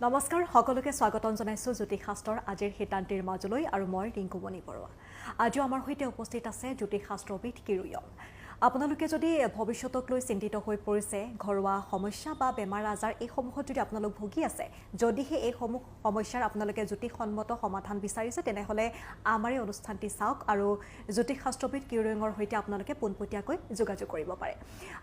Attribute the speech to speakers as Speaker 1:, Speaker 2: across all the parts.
Speaker 1: নমস্কাৰ সকলোকে স্বাগতম জনাইছো জ্যোতিষশাস্ত্ৰৰ আজিৰ হিতান্তিৰ মাজলৈ আৰু মই ৰিংকুমণি বৰুৱা। আজি আমাৰ সৈতে উপস্থিত আছে জ্যোতিষশাস্ত্ৰবিদ কিৰুয়ম। আপোনালোকে যদি ভৱিষ্যতক লৈ চিন্তিত হৈ পৰিছে, ঘৰুৱা সমস্যা বা বেমাৰ আজাৰ এইসমূহত যদি আপোনালোক ভুগি আছে, যদিহে এইসমূহ সমস্যাৰ আপোনালোকে জ্যোতিষসন্মত সমাধান বিচাৰিছে, তেনেহ'লে আমাৰ এই অনুষ্ঠানটি চাওক আৰু জ্যোতিষশাস্ত্ৰবিদ কিৰুয়মৰ সৈতে আপোনালোকে পোনপটীয়াকৈ যোগাযোগ কৰিব পাৰে।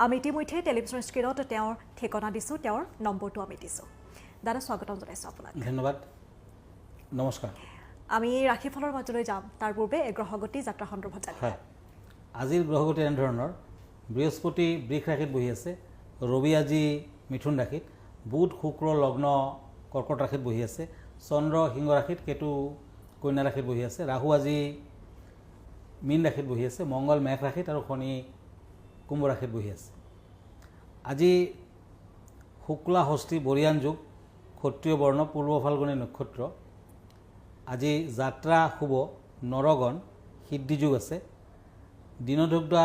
Speaker 1: আমি ইতিমধ্যে টেলিভিছন স্ক্ৰীণত তেওঁৰ ঠিকনা দিছোঁ, তেওঁৰ নম্বৰটো আমি দিছোঁ। দাদা স্বাগতম জনাইছোঁ আপোনাক।
Speaker 2: ধন্যবাদ, নমস্কাৰ।
Speaker 1: আমি ৰাশিফলৰ মাজলৈ যাম, তাৰ পূৰ্বে গ্ৰহগতি যাত্ৰা সন্দৰ্ভত জানিম।
Speaker 2: হয়, আজিৰ গ্ৰহগতি এনেধৰণৰ: বৃহস্পতি বৃষ ৰাশিত বহি আছে, ৰবি আজি মিথুন ৰাশিত, বুধ শুক্ৰ লগ্ন কৰ্কট ৰাশিত বহি আছে, চন্দ্ৰ সিংহ ৰাশিত, কেতু কন্যা ৰাশিত বহি আছে, ৰাহু আজি মীন ৰাশিত বহি আছে, মংগল মেঘ ৰাশিত আৰু শনি কুম্ভ ৰাশিত বহি আছে। আজি শুক্লা ষষ্ঠী বৰিয়ান যুগ, ক্ষত্ৰিয় বৰ্ণ, পূৰ্ব ফাল্গুনী নক্ষত্ৰ। আজি যাত্ৰা শুভ, নৰগণ, সিদ্ধি যুগ আছে, দিনদুগ্ধা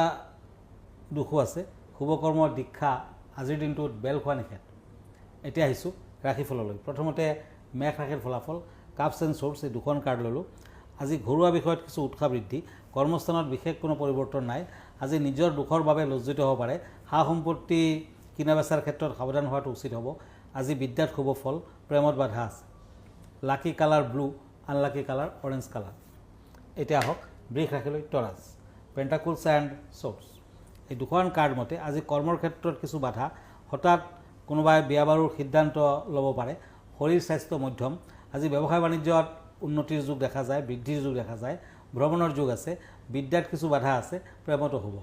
Speaker 2: দুখো আছে, শুভকৰ্মৰ দীক্ষা। আজিৰ দিনটোত বেল খোৱা নিষেধ। এতিয়া আহিছোঁ ৰাশিফললৈ। প্ৰথমতে মেঘ ৰাশিৰ ফলাফল, কাপছ এণ্ড শ্বৰ্টছ, এই দুখন কাৰ্ড ল'লোঁ। আজি ঘৰুৱা বিষয়ত কিছু উৎসাহ বৃদ্ধি, কৰ্মস্থানত বিশেষ কোনো পৰিৱৰ্তন নাই। আজি নিজৰ দুখৰ বাবে লজ্জিত হ'ব পাৰে, সা সম্পত্তি কিনা বেচাৰ ক্ষেত্ৰত সাৱধান হোৱাটো উচিত হ'ব। আজি বিদ্যাত শুভ ফল, প্ৰেমত বাধা আছে। Lucky colour blue, unlucky colour orange colour. এতিয়া আহক বৃষ ৰাশিলৈ। টৰাছ, পেণ্টাকুলছ এণ্ড শ্বৰ্টছ, এই দুখন কাৰ্ড মতে আজি কৰ্মৰ ক্ষেত্ৰত কিছু বাধা, হঠাৎ কোনোবাই বিয়া বাৰুৰ সিদ্ধান্ত ল'ব পাৰে। শৰীৰ স্বাস্থ্য মধ্যম। আজি ব্যৱসায় বাণিজ্যত উন্নতিৰ যুগ দেখা যায়, বৃদ্ধিৰ যুগ দেখা যায়, ভ্ৰমণৰ যুগ আছে। বিদ্যাত কিছু বাধা আছে, প্ৰেমতো হ'ব।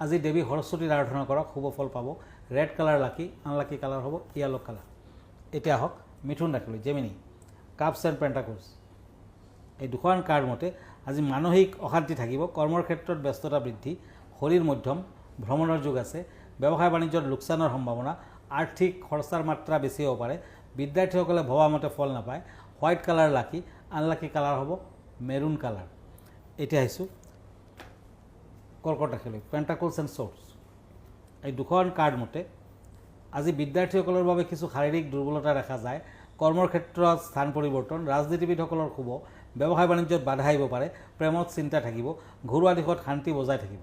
Speaker 2: আজি দেৱী সৰস্বতীৰ আৰাধনা কৰক, শুভ ফল পাব। ৰেড কালাৰ লাকি, আনলাকি কালাৰ হ'ব য়েলো কালাৰ। এতিয়া আহক মিথুন ৰাশিলৈ। জেমিনি, কাপছ এণ্ড পেণ্টাকুলছ, এই দুখন কাৰ্ড মতে আজি মানসিক অশান্তি থাকিব, কৰ্মৰ ক্ষেত্ৰত ব্যস্ততা বৃদ্ধি, শৰীৰ মধ্যম, ভ্ৰমণৰ যুগ আছে। ব্যৱসায় বাণিজ্যত লোকচানৰ সম্ভাৱনা, আৰ্থিক খৰচাৰ মাত্ৰা বেছি হ'ব পাৰে। বিদ্যাৰ্থীসকলে ভবামতে ফল নাপায়। হোৱাইট কালাৰ লাকি, আনলাকি কালাৰ হ'ব মেৰুণ কালাৰ। এতিয়া আহিছোঁ কৰ্কট ৰাশিলৈ। পেণ্টাকুলছ এণ্ড শ্বৰ্টছ, এই দুখন কাৰ্ড মতে আজি বিদ্যাৰ্থীসকলৰ বাবে কিছু শাৰীৰিক দুৰ্বলতা দেখা যায়। কৰ্মৰ ক্ষেত্ৰত স্থান পৰিৱৰ্তন, ৰাজনীতিবিদসকলৰ শুভ। ব্যৱসায় বাণিজ্যত বাধা আহিব পাৰে, প্ৰেমত চিন্তা থাকিব, ঘৰুৱা দিশত শান্তি বজাই থাকিব।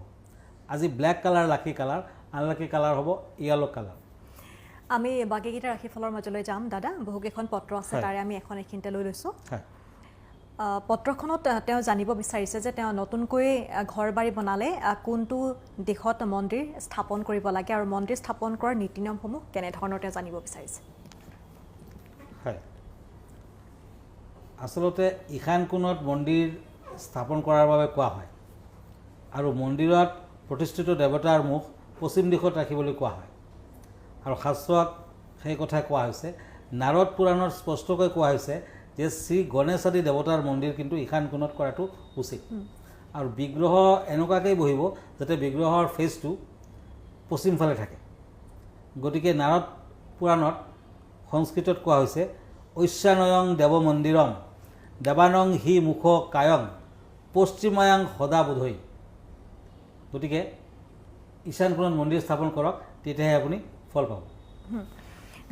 Speaker 2: আজি ব্লেক কালাৰ লাকি কালাৰ, আনলাকি কালাৰ হ'ব য়েলো কালাৰ।
Speaker 1: আমি বাকীকেইটা ৰাশিফলৰ মাজলৈ যাম। দাদা বহুকেইখন পত্ৰ আছে, তাৰে আমি এখন এইখিনিতে লৈ লৈছোঁ। পত্ৰখনত তেওঁ জানিব বিচাৰিছে যে তেওঁ নতুনকৈ ঘৰ বাৰী বনালে কোনটো দিশত মন্দিৰ স্থাপন কৰিব লাগে আৰু মন্দিৰ স্থাপন কৰাৰ নীতি নিয়মসমূহ কেনেধৰণৰ তেওঁ জানিব বিচাৰিছে।
Speaker 2: হয়, আচলতে ঈশান কোণত মন্দিৰ স্থাপন কৰাৰ বাবে কোৱা হয় আৰু মন্দিৰত প্ৰতিষ্ঠিত দেৱতাৰ মুখ পশ্চিম দিশত ৰাখিবলৈ কোৱা হয়। আৰু শাস্ত্ৰত সেই কথাই কোৱা হৈছে। নাৰদ পুৰাণত স্পষ্টকৈ কোৱা হৈছে যে শ্ৰী গণেশ আদি দেৱতাৰ মন্দিৰ কিন্তু ঈশান কোণত কৰাটো উচিত। আৰু বিগ্ৰহ এনেকুৱাকৈ বহিব যাতে বিগ্ৰহৰ ফেচটো পশ্চিম ফালে থাকে। গতিকে নাৰদ পুৰাণত সংস্কৃতত কোৱা হৈছে ঐশানয়ং দেৱ মন্দিৰম দেৱানং হি মুখ কায়ং পশ্চিমায়াং সদা বোধৈ। গতিকে ঈশান কোণত মন্দিৰ স্থাপন কৰক, তেতিয়াহে আপুনি ফল পাব।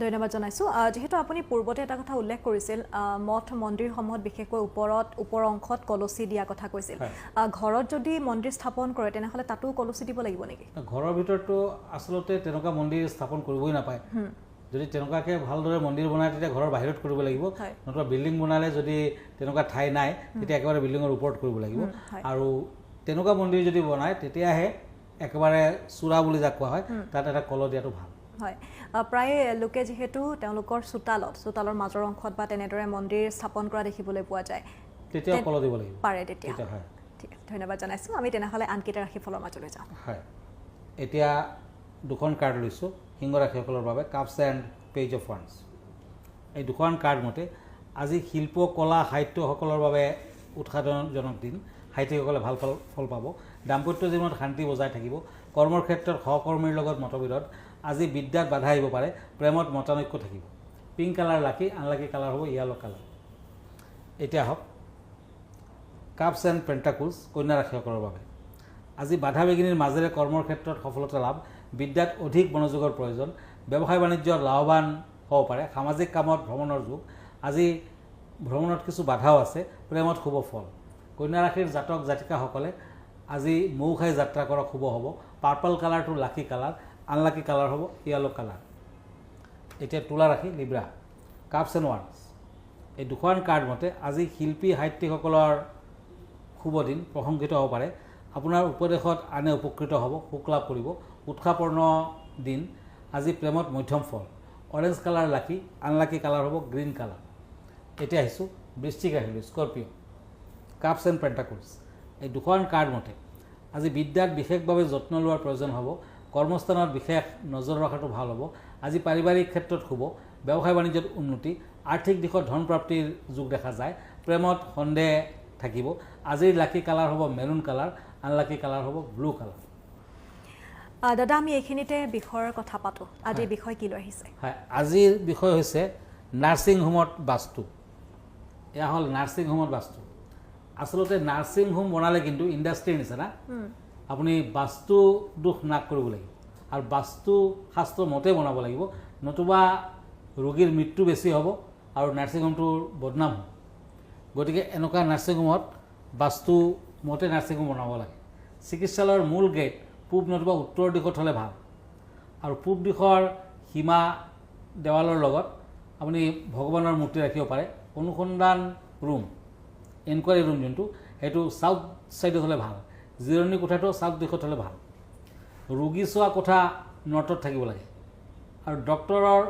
Speaker 1: ধন্যবাদ জনাইছোঁ। যিহেতু আপুনি পূৰ্বতে এটা কথা উল্লেখ কৰিছিল, মঠ মন্দিৰসমূহত বিশেষকৈ ওপৰ অংশত কলচী দিয়া কথা কৈছিল। ঘৰত যদি মন্দিৰ স্থাপন কৰে তেনেহ'লে তাতো কলচী দিব লাগিব নেকি?
Speaker 2: ঘৰৰ ভিতৰতো আচলতে তেনেকুৱা মন্দিৰ স্থাপন কৰিবই নাপায়। যদি তেনেকুৱাকৈ ভালদৰে মন্দিৰ বনায় তেতিয়া ঘৰৰ বাহিৰত কৰিব লাগিব, নতুবা বিল্ডিং বনালে যদি তেনেকুৱা ঠাই নাই তেতিয়া একেবাৰে বিল্ডিঙৰ ওপৰত কৰিব লাগিব। আৰু তেনেকুৱা মন্দিৰ যদি বনায় তেতিয়াহে একেবাৰে চূড়া বুলি যাক কোৱা হয় তাত এটা কল দিয়াটো ভাল
Speaker 1: হয়। প্ৰায় লোকে যিহেতু তেওঁলোকৰ চোতালৰ মাজৰ অংশত বা তেনেদৰে মন্দিৰ স্থাপন কৰা দেখিবলৈ পোৱা যায়,
Speaker 2: তেতিয়া কল দিব লাগিব
Speaker 1: পাৰে তেতিয়া। ঠিক আছে, ধন্যবাদ জনাইছোঁ। আমি তেনেহ'লে আনকেইটা ৰাশিফলৰ মাজলৈ যাওঁ।
Speaker 2: হয়, এতিয়া দুখন কাৰ্ড লৈছোঁ সিংহ ৰাশিসকলৰ বাবে, cups and page of once. এই দুখন কাৰ্ড মতে আজি শিল্প কলা সাহিত্যসকলৰ বাবে উৎসাহজনক দিন। সাহিত্যিকসকলে ভাল ফল পাব। দাম্পত্য জীৱনত শান্তি বজাই থাকিব। কৰ্মৰ ক্ষেত্ৰত সহকৰ্মীৰ লগত মতবিৰোধ। আজি বিদ্যাত বাধা আহিব পাৰে, প্ৰেমত মতানৈক্য থাকিব। পিংক কালাৰ লাকি, আনলাকি কালাৰ হ'ব য়েলো কালাৰ। এতিয়া আহক কাপছ এণ্ড পেণ্টাকুলছ, কন্যা ৰাশিসকলৰ বাবে। আজি বাধা বিঘিনিৰ মাজেৰে কৰ্মৰ ক্ষেত্ৰত সফলতা লাভ, বিদ্যাত অধিক মনোযোগৰ প্ৰয়োজন, ব্যৱসায় বাণিজ্যত লাভৱান হ'ব পাৰে সামাজিক কামত ভ্ৰমণৰ যুগ আজি ভ্ৰমণত কিছু বাধাও আছে প্ৰেমত শুভ ফল কন্যা ৰাশিৰ জাতক জাতিকাসকলে আজি মৌ খাই যাত্ৰা কৰক শুভ হ'ব পাৰ্পল কালাৰটো লাকি কালাৰ আনলাকি কালাৰ হ'ব য়েলো কালাৰ এতিয়া তুলা ৰাশি লিব্ৰা কাপছ এণ্ড ওৱান্স এই দুখন কাৰ্ড মতে আজি শিল্পী সাহিত্যিকসকলৰ শুভ দিন প্ৰশংসিত হ'ব পাৰে আপোনাৰ উপদেশত আনে উপকৃত হ'ব সুখ লাভ কৰিব উৎসাহপূৰ্ণ দিন আজি প্ৰেমত মধ্যম ফল অৰেঞ্জ কালাৰ লাকি আনলাকি কালাৰ হ'ব গ্ৰীণ কালাৰ এতিয়া আহিছোঁ বৃশ্চিক ৰাশিলৈ স্কৰপিঅ' কাপছ এণ্ড পেণ্টাকলছ এই দুখন কাৰ্ড মতে আজি বিদ্যাত বিশেষভাৱে যত্ন লোৱাৰ প্ৰয়োজন হ'ব কৰ্মস্থানত বিশেষ নজৰ ৰখাটো ভাল হ'ব আজি পাৰিবাৰিক ক্ষেত্ৰত শুভ ব্যৱসায় বাণিজ্যত উন্নতি আৰ্থিক দিশত ধন প্ৰাপ্তিৰ যোগ দেখা যায় প্ৰেমত সন্দেহ থাকিব আজিৰ লাকি কালাৰ হ'ব মেৰুন কালাৰ আনলাকি কালাৰ হ'ব ব্লু কালাৰ
Speaker 1: দাদা আমি এইখিনিতে বিষয়ৰ কথা পাতোঁ আজিৰ বিষয় কি লৈ আহিছে
Speaker 2: হয় আজিৰ বিষয় হৈছে নাৰ্ছিং হোমত বাস্তু এয়া হ'ল নাৰ্ছিং হোমত বাস্তু আচলতে নাৰ্ছিং হোম বনালে কিন্তু ইণ্ডাষ্ট্ৰীৰ নিচিনা আপুনি বাস্তু দোষ নাশ কৰিব লাগিব আৰু বাস্তু শাস্ত্ৰ মতে বনাব লাগিব নতুবা ৰোগীৰ মৃত্যু বেছি হ'ব আৰু নাৰ্ছিং হোমটোৰ বদনাম হ'ব গতিকে এনেকুৱা নাৰ্ছিং হোমত বাস্তু মতে নাৰ্ছিং হোম বনাব লাগে চিকিৎসালয়ৰ মূল গেট পূব নতুবা উত্তৰ দিশত হ'লে ভাল আৰু পূব দিশৰ সীমা দেৱালৰ লগত আপুনি ভগৱানৰ মূৰ্তি ৰাখিব পাৰে অনুসন্ধান ৰুম এনকুৱাৰী ৰুম যোনটো সেইটো চাউথ ছাইডত হ'লে ভাল জিৰণি কোঠাটো চাউথ দিশত হ'লে ভাল ৰোগী চোৱা কোঠা নৰ্থত থাকিব লাগে আৰু ডক্টৰৰ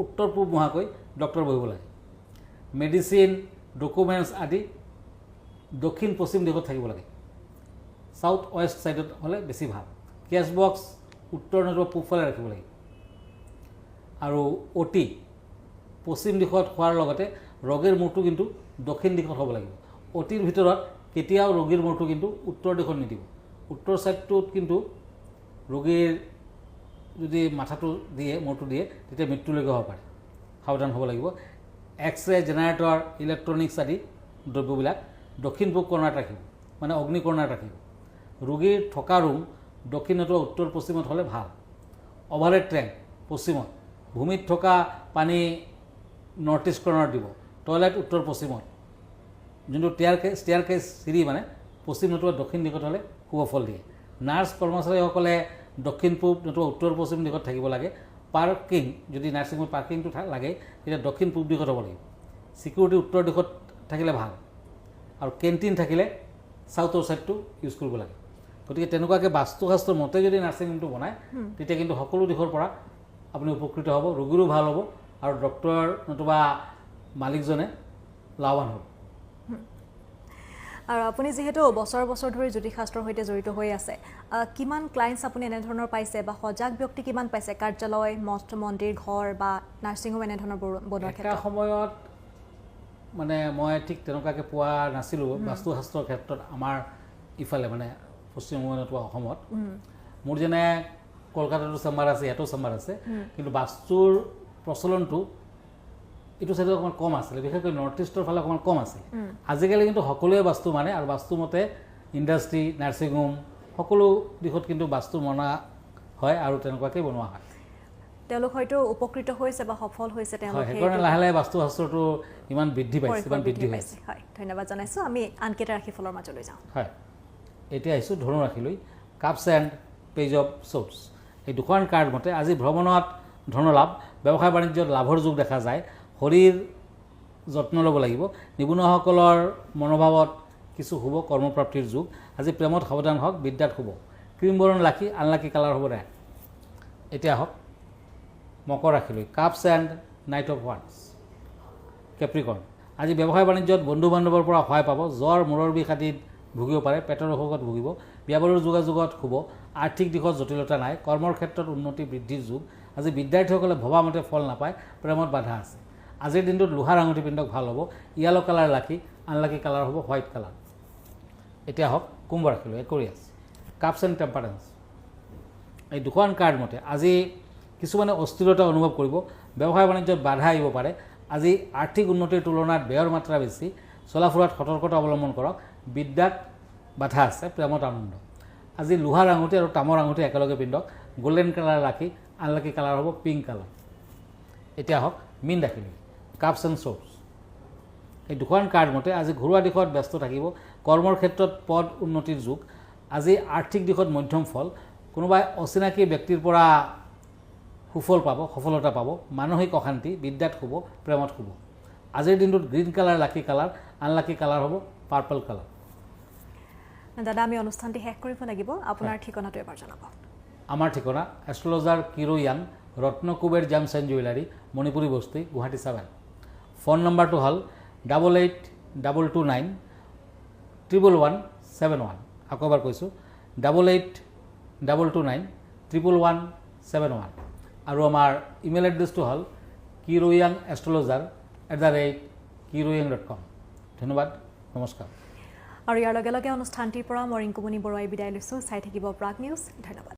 Speaker 2: উত্তৰ পূব মুহাকৈ ডক্টৰ বহিব লাগে মেডিচিন ডকুমেণ্টছ আদি দক্ষিণ পশ্চিম দিশত থাকিব লাগে সাউথ ওয়েস্ট সাইডত হলে বেছি ভাল কেছ বক্স উত্তৰ নতুবা পূবফালে ৰাখিব লাগে আৰু অটি পশ্চিম দিশত হোৱাৰ লগতে ৰোগীৰ মূৰটো কিন্তু দক্ষিণ দিশত হ'ব লাগিব অটিৰ ভিতৰত কেতিয়াও ৰোগীৰ মূৰটো কিন্তু উত্তৰ দিশত নিদিব উত্তৰ সাইডটোত কিন্তু ৰোগীৰ যদি মাথাটো দিয়ে মূৰটো দিয়ে তেতিয়া মৃত্যুলৈকে হ'ব পাৰে সাৱধান হ'ব লাগিব এক্স-ৰে জেনাৰেটৰ ইলেক্ট্ৰনিক্স আদি দ্ৰব্যবিলাক দক্ষিণ পূব কৰ্ণাৰত ৰাখিব মানে অগ্নি কৰ্ণাৰত ৰাখিব ৰোগীৰ থকা ৰুম দক্ষিণ নতুবা উত্তৰ পশ্চিমত হ'লে ভাল অভাৰহেড ট্ৰেংক পশ্চিমত ভূমিত থকা পানী নৰ্থ ইষ্ট কৰ্ণাৰত দিব টয়লেট উত্তৰ পশ্চিমত যোনটো ষ্টেয়াৰ কেছ চিৰি মানে পশ্চিম নতুবা দক্ষিণ দিশত হ'লে শুভ ফল দিয়ে নাৰ্ছ কৰ্মচাৰীসকলে দক্ষিণ পূব নতুবা উত্তৰ পশ্চিম দিশত থাকিব লাগে পাৰ্কিং যদি নাৰ্ছিং হোমত পাৰ্কিংটো লাগে তেতিয়া দক্ষিণ পূব দিশত হ'ব লাগিব ছিকিউৰিটি উত্তৰ দিশত থাকিলে ভাল আৰু কেণ্টিন থাকিলে চাউথৰ ছাইডটো ইউজ কৰিব লাগে গতিকে তেনেকুৱাকৈ বাস্তুশাস্ত্ৰ মতে যদি নাৰ্ছিং হোমটো বনায় তেতিয়া কিন্তু সকলো দিশৰ পৰা আপুনি উপকৃত হ'ব ৰোগীৰো ভাল হ'ব আৰু ডক্টৰ নতুবা মালিকজনে লাভৱান হ'ব
Speaker 1: আৰু আপুনি যেহেতু বছৰ বছৰ ধৰি জ্যোতিষশাস্ত্ৰৰ সৈতে জড়িত হৈ আছে কিমান ক্লায়েণ্টছ আপুনি এনেধৰণৰ পাইছে বা সজাগ ব্যক্তি কিমান পাইছে কাৰ্যালয় মঠ মন্দিৰ ঘৰ বা নাৰ্ছিং হোম এনেধৰণৰ বনোৱাৰ ক্ষেত্ৰত
Speaker 2: এটা সময়ত মানে মই ঠিক তেনেকুৱাকৈ পোৱা নাছিলোঁ বাস্তুশাস্ত্ৰৰ ক্ষেত্ৰত আমাৰ ইফালে মানে পশ্চিমবংগ নতুবা অসমত মোৰ যেনে কলকাতাতো চেম্বাৰ আছে ইয়াতো চেম্বাৰ আছে কিন্তু বাস্তুৰ প্ৰচলনটো এইটো চাইডত অকণমান কম আছিলে বিশেষকৈ নৰ্থ ইষ্টৰ ফালে অকণমান কম আছিলে আজিকালি কিন্তু সকলোৱে বাস্তু মানে আৰু বাস্তু মতে ইণ্ডাষ্ট্ৰী নাৰ্ছিং হোম সকলো দিশত কিন্তু বাস্তু মনা হয় আৰু তেনেকুৱাকৈ বনোৱা হয়
Speaker 1: তেওঁলোক হয়তো উপকৃত হৈছে বা সফল হৈছে তেওঁলোকে
Speaker 2: সেইকাৰণে লাহে লাহে বাস্তুশাস্ত্ৰটো ইমান বৃদ্ধি পাইছে
Speaker 1: হয় ধন্যবাদ জনাইছোঁ আমি আনকেইটা ৰাশিফলৰ মাজলৈ যাওঁ
Speaker 2: হয় এতিয়া আহিছোঁ ধনু ৰাশিলৈ cups and page of swords এই দুখন কাৰ্ড মতে আজি ভ্ৰমণত ধনলাভ ব্যৱসায় বাণিজ্যত লাভৰ যুগ দেখা যায় শৰীৰ যত্ন ল'ব লাগিব নিবনুৱাসকলৰ মনোভাৱত কিছু শুভ কৰ্মপ্ৰাপ্তিৰ যুগ আজি প্ৰেমত সাৱধান হওক বিদ্যাত শুভ ক্ৰীম বৰণ লাকি আনলাকি কালাৰ হ'ব ৰেড এতিয়া হওক মকৰ ৰাশিলৈ কাপছ এণ্ড নাইট অফ ওৱান্স কেপ্ৰিকৰ্ণ আজি ব্যৱসায় বাণিজ্যত বন্ধু বান্ধৱৰ পৰা সহায় পাব জ্বৰ মূৰৰ বিষ আদিত ভুগিব পাৰে পেটৰ অসুখত ভুগিব বিয়া বাৰুৰ যোগাযোগত শুভ আৰ্থিক দিশত জটিলতা নাই কৰ্মৰ ক্ষেত্ৰত উন্নতি বৃদ্ধিৰ যুগ আজি বিদ্যাৰ্থীসকলে ভবামতে ফল নাপায় প্ৰেমত বাধা আছে আজিৰ দিনটোত লোহাৰ আঙুঠি পিন্ধক ভাল হ'ব য়েলো কালাৰ লাকি আনলাকি কালাৰ হ'ব হোৱাইট কালাৰ এতিয়া হওক কুম্ভ ৰাশিলৈ একুৰিয়াছ কাপছ এণ্ড টেম্পাৰেঞ্চ এই দুখন কাৰ্ড মতে আজি কিছুমানে অস্থিৰতা অনুভৱ কৰিব ব্যৱসায় বাণিজ্যত বাধা আহিব পাৰে আজি আৰ্থিক উন্নতিৰ তুলনাত ব্যয়ৰ মাত্ৰা বেছি চলা ফুৰাত সতৰ্কতা অৱলম্বন কৰক বিদ্যাত বাধা আছে প্ৰেমত আনন্দ আজি লোহাৰ আঙুঠি আৰু তামৰ আঙুঠি একেলগে পিন্ধক গল্ডেন কালাৰ ৰাখি আনলাকি কালাৰ হ'ব পিংক কালাৰ এতিয়া হওক মীন ৰাশিলৈ কাপছ এণ্ড শ্ব'পছ এই দুখন কাৰ্ড মতে আজি ঘৰুৱা দিশত ব্যস্ত থাকিব কৰ্মৰ ক্ষেত্ৰত পদ উন্নতিৰ যুগ আজি আৰ্থিক দিশত মধ্যম ফল কোনোবাই অচিনাকি ব্যক্তিৰ পৰা সুফল পাব সফলতা পাব মানসিক অশান্তি বিদ্যাত শুব প্ৰেমত শুব আজিৰ দিনটোত গ্ৰীণ কালাৰ লাকি কালাৰ আনলাকি কালাৰ হ'ব পাৰ্পল কালাৰ
Speaker 1: দাদা আমি অনুষ্ঠানটি শেষ কৰিব লাগিব আপোনাৰ ঠিকনাটো এবাৰ জনাব
Speaker 2: আমাৰ ঠিকনা এষ্ট্ৰলজাৰ কিৰো য়াং Ratnakuber gems and jewellery Manipuri Basti Guwahati 7 phone নম্বৰটো হ'ল 8822911171 আকৌ এবাৰ কৈছোঁ 8822911171 আৰু আমাৰ ইমেইল এড্ৰেছটো হ'ল kiroyangastrologer@kiroyang.com ধন্যবাদ নমস্কাৰ
Speaker 1: আৰু ইয়াৰ লগে লগে অনুষ্ঠানটিৰ পৰা মই ৰিংকুমণি বৰুৱাই বিদায় লৈছোঁ চাই থাকিব প্ৰাগ নিউজ ধন্যবাদ